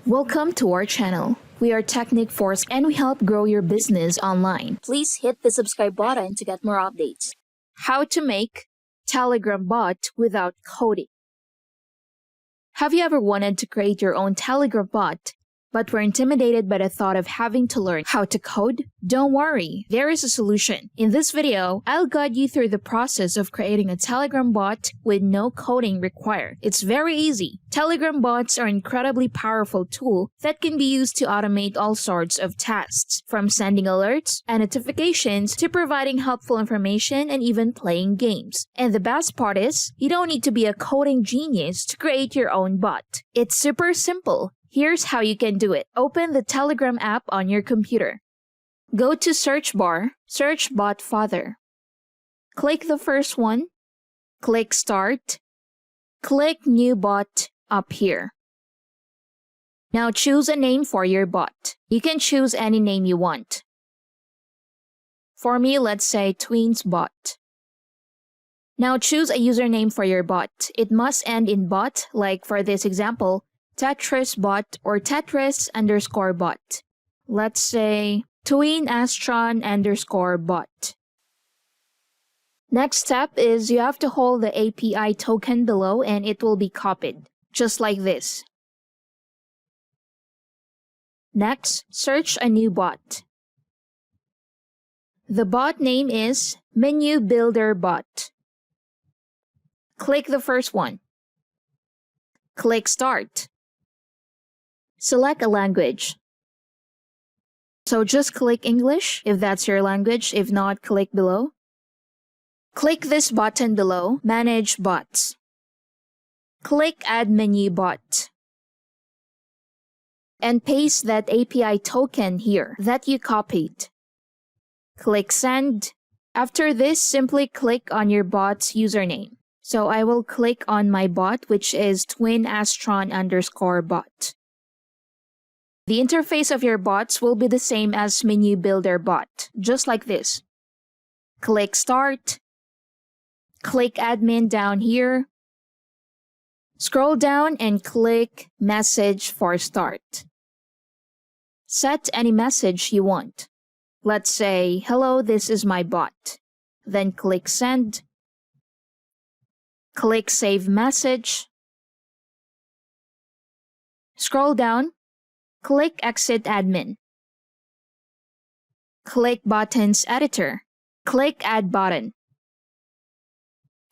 Welcome to our channel. We are Technic Force and we help grow your business online. Please hit the subscribe button to get more updates. How to make Telegram bot without coding. Have you ever wanted to create your own Telegram bot, but were intimidated by the thought of having to learn how to code? Don't worry, there is a solution. In this video, I'll guide you through the process of creating a Telegram bot with no coding required. It's very easy. Telegram bots are an incredibly powerful tool that can be used to automate all sorts of tasks, from sending alerts and notifications to providing helpful information and even playing games. And the best part is, you don't need to be a coding genius to create your own bot. It's super simple. Here's how you can do it. Open the Telegram app on your computer. Go to search bar, search bot father. Click the first one. Click start. Click new bot up here. Now choose a name for your bot. You can choose any name you want. For me, let's say TweensBot. Now choose a username for your bot. It must end in bot, like for this example, TetrisBot or Tetris_bot. Let's say TweenAstron_bot. Next step is you have to hold the API token below and it will be copied, just like this. Next, search a new bot. The bot name is Menu Builder Bot. Click the first one. Click Start. Select a language. So just click English if that's your language. If not, click below. Click this button below, Manage Bots. Click Add Menu Bot. And paste that API token here that you copied. Click Send. After this, simply click on your bot's username. So I will click on my bot, which is TweenAstron_bot. The interface of your bots will be the same as Menu Builder Bot, just like this. Click Start. Click Admin down here. Scroll down and click Message for Start. Set any message you want. Let's say, hello, this is my bot. Then click Send. Click Save Message. Scroll down. Click Exit Admin. Click Buttons Editor. Click Add Button.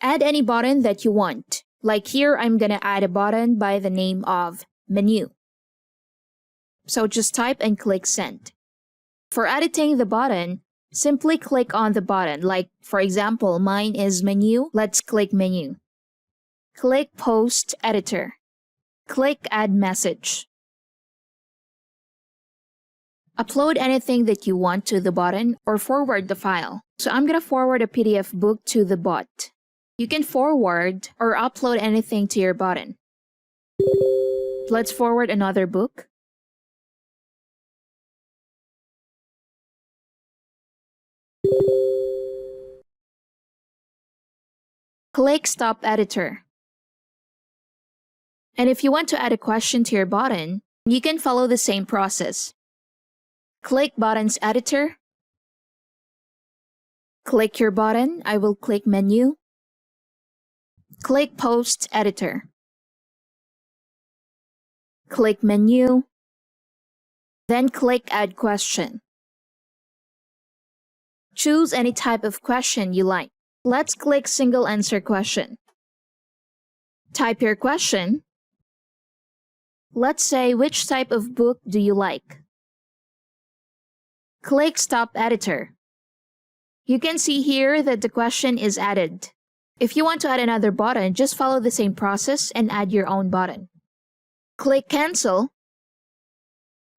Add any button that you want. Like here, I'm gonna add a button by the name of Menu. So just type and click Send. For editing the button, simply click on the button. Like, for example, mine is Menu. Let's click Menu. Click Post Editor. Click Add Message. Upload anything that you want to the button or forward the file. So I'm going to forward a PDF book to the bot. You can forward or upload anything to your button. Let's forward another book. Click Stop Editor. And if you want to add a question to your button, you can follow the same process. Click Buttons Editor. Click your button. I will click Menu. Click Post Editor. Click Menu. Then click Add Question. Choose any type of question you like. Let's click Single Answer Question. Type your question. Let's say, which type of book do you like? Click Stop Editor. You can see here that the question is added. If you want to add another button, just follow the same process and add your own button. Click Cancel.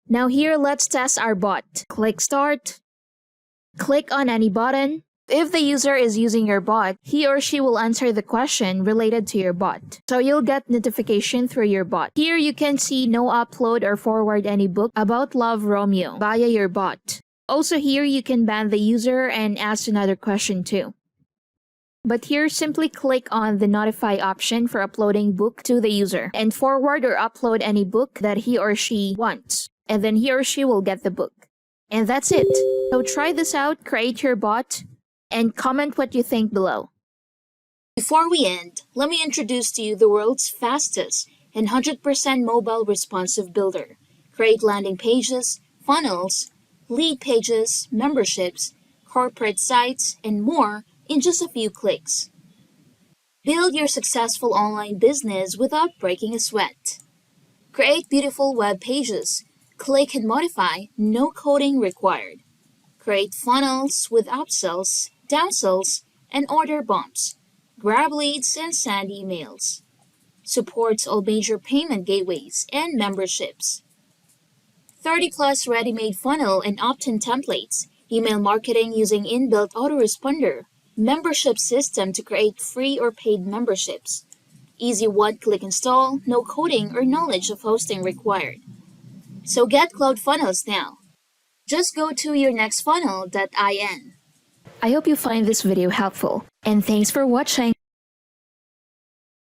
Now here, let's test our bot. Click Start. Click on any button. If the user is using your bot, he or she will answer the question related to your bot. So you'll get notification through your bot. Here you can see no upload or forward any book about Love Romeo via your bot. Also here you can ban the user and ask another question too. But here, simply click on the notify option for uploading book to the user and forward or upload any book that he or she wants. And then he or she will get the book. And that's it. So try this out, create your bot, and comment what you think below. Before we end, let me introduce to you the world's fastest and 100% mobile responsive builder. Create landing pages, funnels, lead pages, memberships, corporate sites, and more in just a few clicks. Build your successful online business without breaking a sweat. Create beautiful web pages. Click and modify, no coding required. Create funnels with upsells, downsells, and order bumps. Grab leads and send emails. Supports all major payment gateways and memberships. 30 plus ready-made funnel and opt-in templates. Email marketing using inbuilt autoresponder. Membership system to create free or paid memberships. Easy one-click install, no coding or knowledge of hosting required. So get CloudFunnels now. Just go to yournextfunnel.in. I hope you find this video helpful, and thanks for watching.